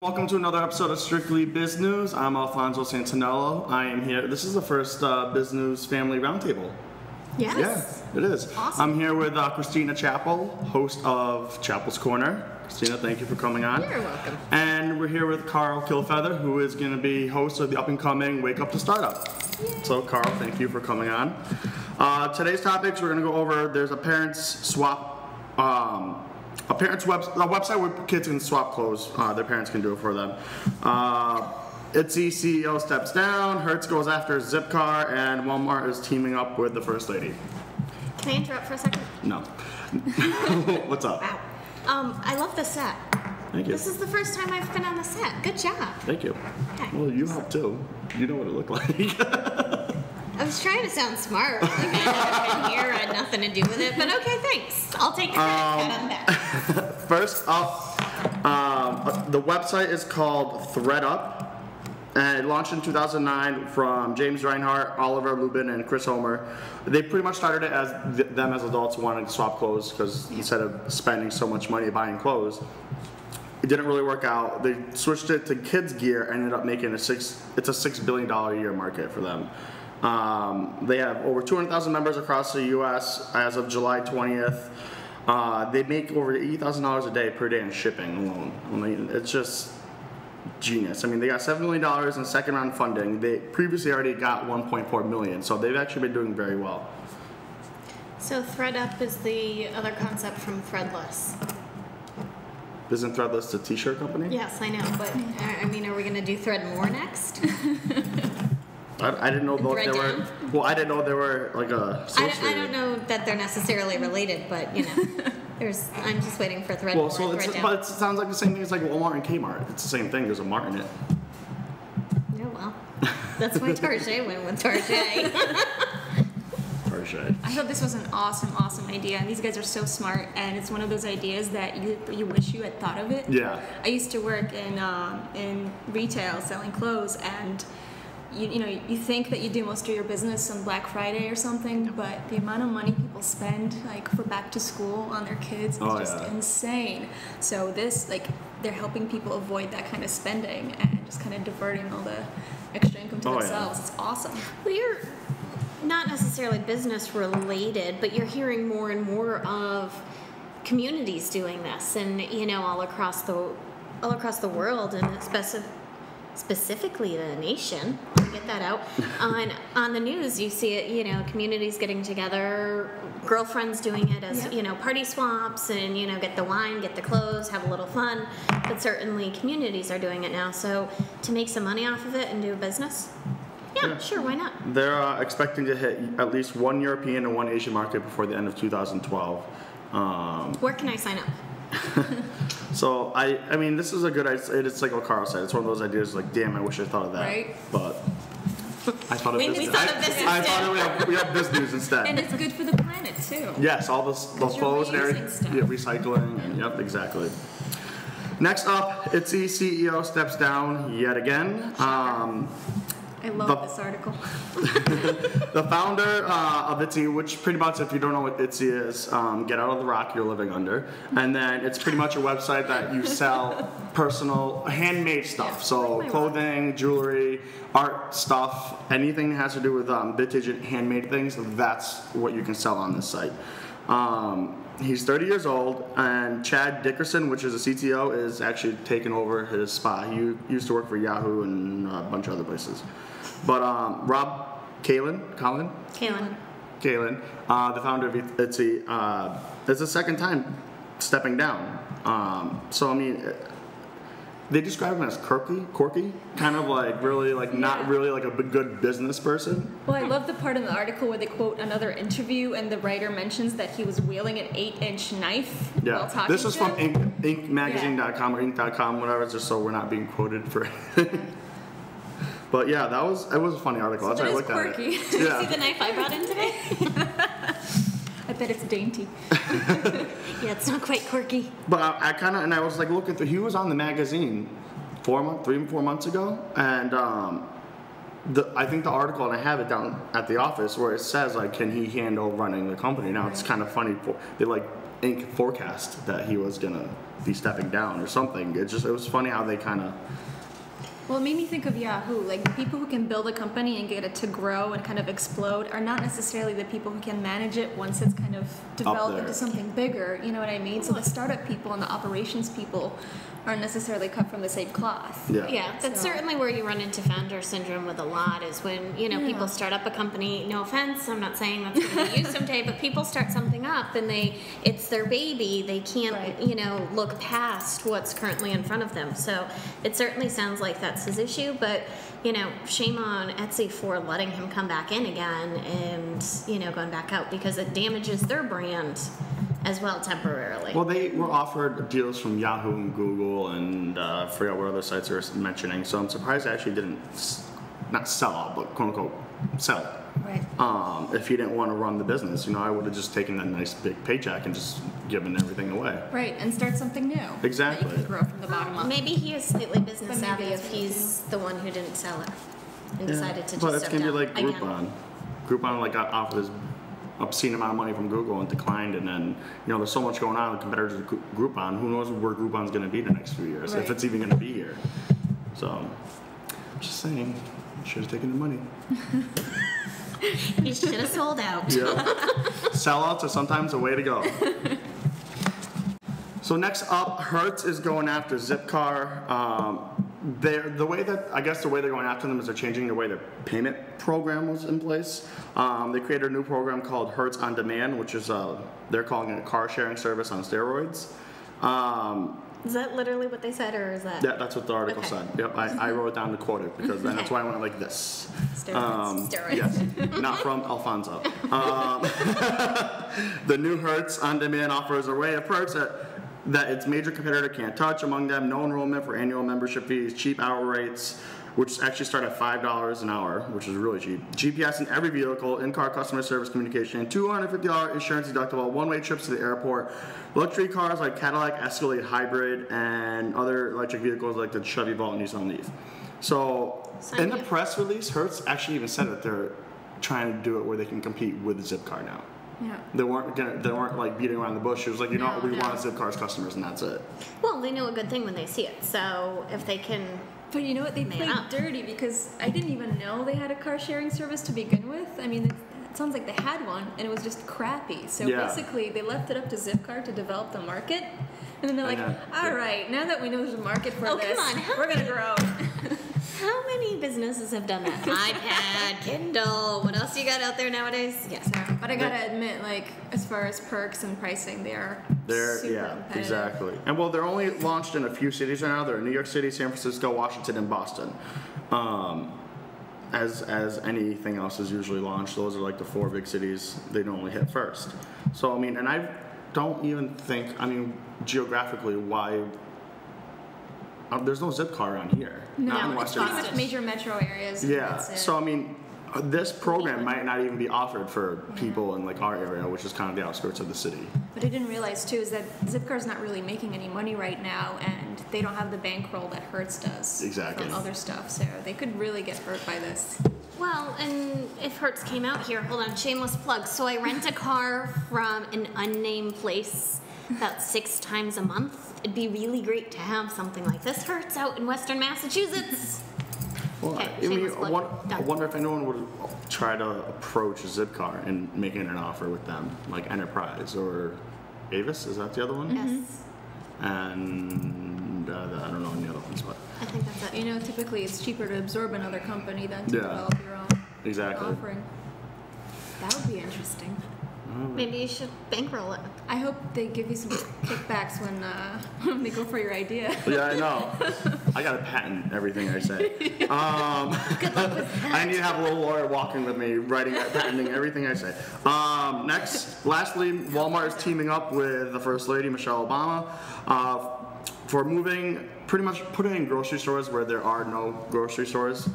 Welcome to another episode of Strictly Businews. I'm Alfonso Santinello. I am here. This is the first Businews Family Roundtable. Yes. Yeah, it is. Awesome. I'm here with Christina Chappell, host of Chappell's Corner. Christina, thank you for coming on. You're welcome. And we're here with Carl Kilfeather, who is going to be host of the up-and-coming Wake Up to Startup. Yay. So, Carl, thank you for coming on. Today's topics, we're going to go over, there's a parents swap, a website where kids can swap clothes. Their parents can do it for them. Etsy CEO steps down, Hertz goes after Zipcar, and Walmart is teaming up with the First Lady. Can I interrupt for a second? No. What's up? Wow. I love the set. Thank you. This is the first time I've been on the set. Good job. Thank you. Okay. Well, you helped too. You know what it looked like. I was trying to sound smart. Like I've never been here, I had nothing to do with it, but okay, thanks. I'll take the credit on that. First up, the website is called ThreadUp, and it launched in 2009 from James Reinhart, Oliver Lubin, and Chris Homer. They pretty much started it as them as adults wanting to swap clothes because instead of spending so much money buying clothes, it didn't really work out. They switched it to kids gear, ended up making it's a $6 billion a year market for them. They have over 200,000 members across the U.S. as of July 20th. They make over $80,000 a day per day in shipping alone. I mean, it's just genius. I mean, they got $7 million in second round funding. They previously already got $1.4 million, so they've actually been doing very well. So ThreadUp is the other concept from Threadless. Isn't Threadless the t-shirt company? Yes, I know, but I mean, are we going to do Thread more next? I didn't know Thread they were. down? Well, I didn't know they were like a. I don't know that they're necessarily related, but you know, I'm just waiting for Thread. Well, so Thread down. but it sounds like the same thing as like Walmart and Kmart. It's the same thing. There's a Mart in it. Oh well, that's why Target went with Target. Target. I thought this was an awesome idea, and these guys are so smart, and it's one of those ideas that you wish you had thought of it. Yeah. I used to work in retail selling clothes, and you think that you do most of your business on Black Friday or something, but the amount of money people spend like for back to school on their kids is just insane. So they're helping people avoid that kind of spending and just kind of diverting all the extra income to themselves. It's awesome. Well, you're not necessarily business related, but you're hearing more and more of communities doing this, and all across the world, and specifically the nation. Get that out. On the news, you see it. Communities getting together, girlfriends doing it as party swaps, and get the wine, get the clothes, have a little fun. But certainly communities are doing it now. So to make some money off of it and do a business. Yeah, sure, why not? They're expecting to hit at least one European and one Asian market before the end of 2012. Where can I sign up? So, I mean, this is a good idea. It's like what Carl said. It's one of those ideas like, damn, I wish I thought of that. Right. But I thought of We business. thought of business I too. thought we have business instead. And it's good for the planet too. Yes, all the you're clothes and everything. reusing stuff. Yeah, recycling. And, yep, exactly. Next up, Etsy CEO steps down yet again. I love this article. The founder of Etsy, which pretty much, if you don't know what Etsy is, get out of the rock you're living under. And then it's pretty much a website that you sell personal, handmade stuff. So clothing, jewelry, art stuff, anything that has to do with vintage and handmade things, that's what you can sell on this site. He's 30 years old, and Chad Dickerson, which is a CTO, is actually taking over his spot. He used to work for Yahoo and a bunch of other places. But Rob Kalin, the founder of Etsy, is the second time stepping down. So I mean, they describe him as quirky, kind of like really like not really like a good business person. Well, I love the part in the article where they quote another interview, and the writer mentions that he was wielding an 8-inch knife while talking. This is from inkmagazine.com or ink.com, whatever, just so we're not being quoted for anything. But yeah, it was a funny article. That's why I looked at it. Did you see the knife I brought in today? I bet it's dainty. Yeah, it's not quite quirky. But I was like looking through. He was on the magazine 4 months ago, and I think the article, and I have it down at the office where it says like, can he handle running the company? Now it's kind of funny. They like Inc. forecast that he was gonna be stepping down or something. It was funny how they kind of. Well, it made me think of Yahoo. Like, the people who can build a company and get it to grow and kind of explode are not necessarily the people who can manage it once it's kind of developed into something bigger. You know what I mean? So the startup people and the operations people aren't necessarily cut from the same cloth. Yeah, that's certainly where you run into founder syndrome with a lot, is when, people start up a company. No offense, I'm not saying that's going to be you someday, but people start something up and it's their baby. They can't, look past what's currently in front of them. So it certainly sounds like that's his issue, but shame on Etsy for letting him come back in again and, going back out, because it damages their brand as well temporarily. Well, they were offered deals from Yahoo and Google and I forgot what other sites they were mentioning, so I'm surprised they actually didn't, not sell out, but quote unquote sell it. Right. If he didn't want to run the business, I would have just taken that nice big paycheck and just given everything away. Right, and start something new. Exactly. That you can grow from the bottom up. Maybe he is slightly business savvy if he's the one who didn't sell it and decided to just But it's step going to be down like again. Groupon got offered this obscene amount of money from Google and declined, and then there's so much going on with competitors of Groupon. Who knows where Groupon's going to be the next few years, if it's even going to be here. So, I'm just saying, should have taken the money. He should have sold out. Yeah. Sellouts are sometimes the way to go. So next up, Hertz is going after Zipcar. The way they're going after them is they're changing the way their payment program was in place. They created a new program called Hertz On Demand, which is they're calling it a car sharing service on steroids. Is that literally what they said, or is that? Yeah, that's what the article said. Yep, I wrote it down to quote it because then that's why I went like this. Steroids. Yes, not from Alfonso. The new Hertz On Demand offers an array of perks that its major competitor can't touch. Among them, no enrollment for annual membership fees, cheap hour rates, which actually start at $5 an hour, which is really cheap. GPS in every vehicle, in-car customer service communication, $250 insurance deductible, one-way trips to the airport, luxury cars like Cadillac Escalade Hybrid, and other electric vehicles like the Chevy Volt and Nissan Leaf. So, in the press release, Hertz actually even said that they're trying to do it where they can compete with Zipcar now. Yeah. They weren't like beating around the bush. It was like, we want Zipcar's customers, and that's it. Well, they know a good thing when they see it. So if they can. But you know what? They played dirty, because I didn't even know they had a car sharing service to begin with. I mean, it sounds like they had one, and it was just crappy. So basically, they left it up to Zipcar to develop the market. And then they're like, all right, now that we know there's a market for this, we're going to grow. How many businesses have done that? iPad, Kindle, what else you got out there nowadays? Yes. But I got to admit, as far as perks and pricing, they're super competitive. Exactly. And they're only launched in a few cities right now. They're in New York City, San Francisco, Washington, and Boston. As anything else is usually launched, those are like the 4 big cities they normally hit first. So, and I don't even think, geographically, why... there's no Zipcar around here. Not in Western Mass. It's major metro areas. Yeah. So this program might not even be offered for people in our area, which is kind of the outskirts of the city. What I didn't realize too is that Zipcar's not really making any money right now, and they don't have the bankroll that Hertz does. Exactly. From other stuff, so they could really get hurt by this. Well, and if Hertz came out here, hold on, shameless plug. So I rent a car from an unnamed place about 6 times a month. It'd be really great to have something like this Hertz out in Western Massachusetts. Well, I wonder if anyone would try to approach Zipcar and making an offer with them, like Enterprise or Avis. Is that the other one? Yes. And I don't know any other ones, but I think that's it. Typically it's cheaper to absorb another company than to develop your own offering. That would be interesting. Maybe you should bankroll it. I hope they give you some kickbacks when they go for your idea. Yeah, I know. I got to patent everything I say. Good luck with that. I need to have a little lawyer walking with me, patenting everything I say. Lastly, Walmart is teaming up with the First Lady, Michelle Obama, for pretty much putting in grocery stores where there are no grocery stores.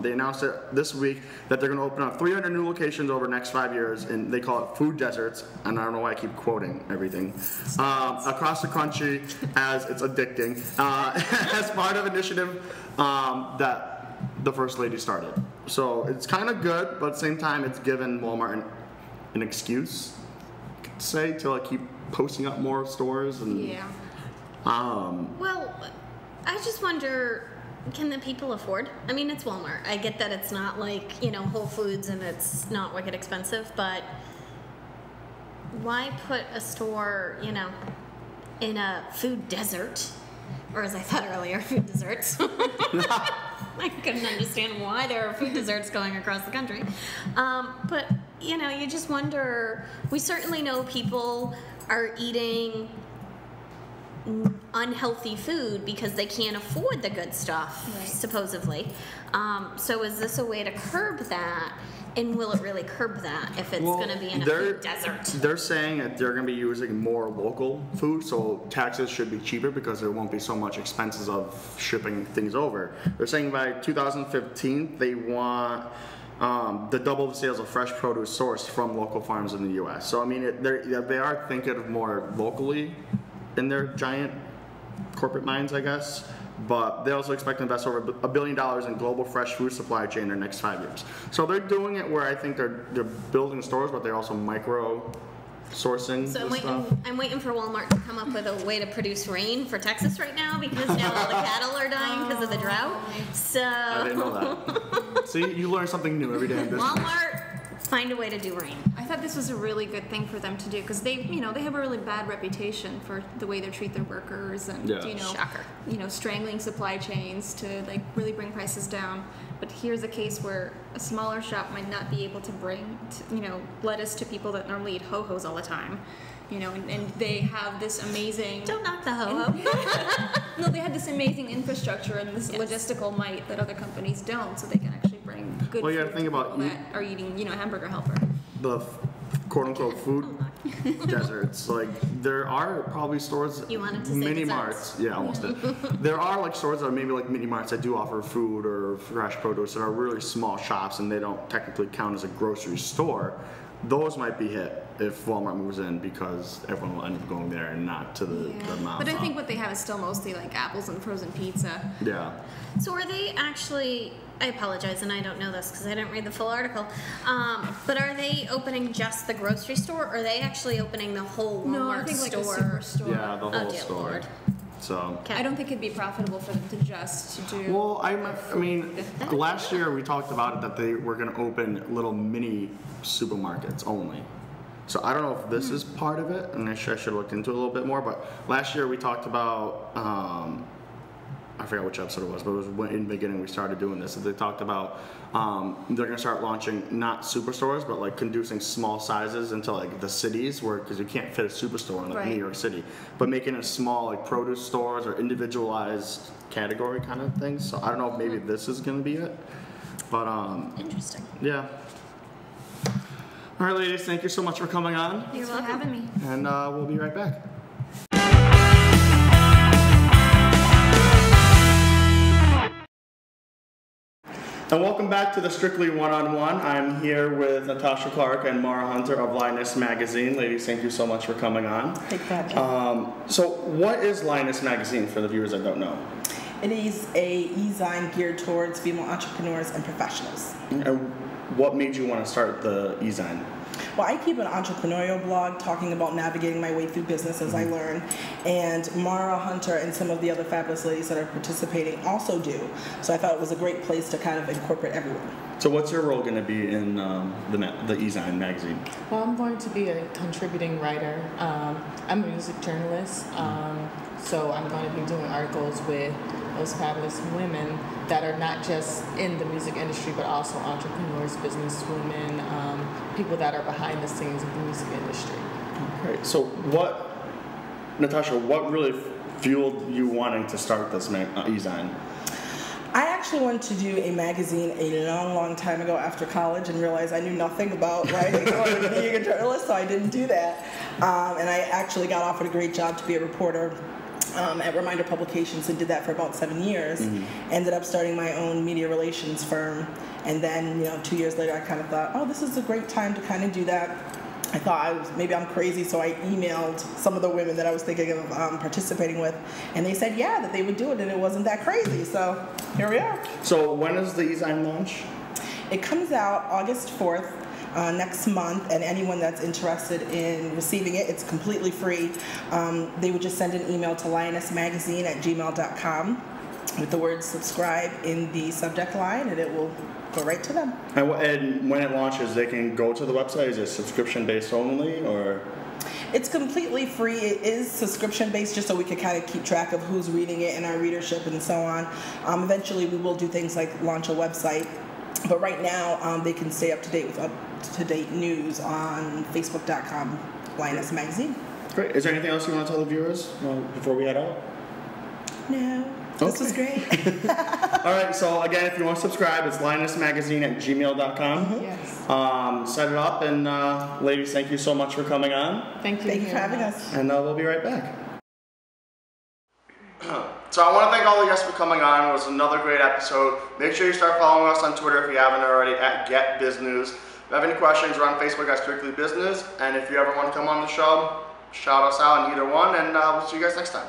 They announced it this week that they're going to open up 300 new locations over the next 5 years, and they call it food deserts, and I don't know why I keep quoting everything, across the country, as it's addicting, as part of an initiative that the First Lady started. So it's kind of good, but at the same time, it's given Walmart an excuse, say, to keep posting up more stores and. Yeah. Well, I just wonder, can the people afford? I mean, it's Walmart. I get that it's not like, Whole Foods and it's not wicked expensive, but why put a store, in a food desert? Or as I thought earlier, food deserts. I couldn't understand why there are food deserts going across the country. But, you just wonder, we certainly know people are eating unhealthy food because they can't afford the good stuff, right, supposedly. So is this a way to curb that? And will it really curb that if it's going to be in a food desert? They're saying that they're going to be using more local food, so taxes should be cheaper because there won't be so much expenses of shipping things over. They're saying by 2015 they want the double the sales of fresh produce sourced from local farms in the U.S. So I mean, they are thinking of more locally in their giant corporate minds, I guess. But they also expect to invest over $1 billion in global fresh food supply chain in the next 5 years. So they're doing it where I think they're building stores, but they're also micro sourcing. So stuff. I'm waiting for Walmart to come up with a way to produce rain for Texas right now because now all the cattle are dying because of the drought. So I didn't know that. See, you learn something new every day in business. Walmart, find a way to do rain. I thought this was a really good thing for them to do because they have a really bad reputation for the way they treat their workers and Shocker. Strangling supply chains to like really bring prices down. But here's a case where a smaller shop might not be able to bring lettuce to people that normally eat ho-hos all the time. And they have this amazing. Don't knock the ho-ho. No, they have this amazing infrastructure and this logistical might that other companies don't, so they can actually bring good Well, you food gotta think to about people that are eating, hamburger helper. The quote-unquote food deserts. Like, there are probably stores, You wanted to say mini desserts. marts. Yeah, almost did. There are like stores that are maybe like mini marts that do offer food or fresh produce that are really small shops and they don't technically count as a grocery store. Those might be hit if Walmart moves in because everyone will end up going there and not to the mom. But I think what they have is still mostly like apples and frozen pizza. Yeah. So are they actually, I apologize, and I don't know this because I didn't read the full article, but are they opening just the grocery store, or are they actually opening the whole Walmart No, I think like store? a superstore. Yeah, the whole dear store. Lord. So. Okay. I don't think it'd be profitable for them to just do. Well, I mean, last year we talked about it that they were going to open little mini supermarkets only. So I don't know if this is part of it, and I should look into it a little bit more. But last year we talked about, I forgot which episode it was, but it was in the beginning we started doing this. They talked about they're going to start launching not superstores, but like conducing small sizes into like the cities where, because you can't fit a superstore in like New York City, but making a small like produce stores or individualized category kind of things. So I don't know if maybe this is going to be it, but Interesting. yeah. All right, ladies, thank you so much for coming on. Thanks for having me. And we'll be right back. And welcome back to the Strictly One-on-One. I'm here with Natasha Clark and Mara Hunter of Linus Magazine. Ladies, thank you so much for coming on. Thank you. So what is Linus Magazine for the viewers that don't know? It is a e-zine geared towards female entrepreneurs and professionals. And what made you want to start the e-zine? Well, I keep an entrepreneurial blog talking about navigating my way through business as I learn, and Mara Hunter and some of the other fabulous ladies that are participating also do. So I thought it was a great place to kind of incorporate everyone. So what's your role going to be in the e-zine magazine? Well, I'm going to be a contributing writer. I'm a music journalist, so I'm going to be doing articles with those fabulous women that are not just in the music industry, but also entrepreneurs, businesswomen, people that are behind the scenes of the music industry. Okay, so Natasha, what really fueled you wanting to start this e-zine? I actually wanted to do a magazine a long, long time ago after college and realized I knew nothing about writing or being a journalist, so I didn't do that. And I actually got offered a great job to be a reporter at Reminder Publications and did that for about 7 years. Ended up starting my own media relations firm, and then 2 years later I kind of thought, oh, this is a great time to kind of do that. I thought maybe I'm crazy, so I emailed some of the women that I was thinking of participating with, and they said that they would do it, and it wasn't that crazy. So here we are. So when is the e-zine launch? It comes out August 4th. next month, and anyone that's interested in receiving it, it's completely free. They would just send an email to lionessmagazine@gmail.com with the word subscribe in the subject line, and it will go right to them. And when it launches, they can go to the website. Is it subscription based only, or? It's completely free. It is subscription based, just so we can kind of keep track of who's reading it and our readership and so on. Eventually, we will do things like launch a website, but right now they can stay up to date with up-to-date news on Facebook.com, Lioness Magazine. Great. Is there anything else you want to tell the viewers before we head out? No. This was great. All right, so again, if you want to subscribe, it's lionessmagazine@gmail.com. Yes. Set it up, and ladies, thank you so much for coming on. Thank you. Thank you for having us. And we'll be right back. So I want to thank all the guests for coming on. It was another great episode. Make sure you start following us on Twitter if you haven't already, @GetBizNews. If you have any questions, we're on Facebook at Strictly Business. And if you ever want to come on the show, shout us out on either one, and we'll see you guys next time.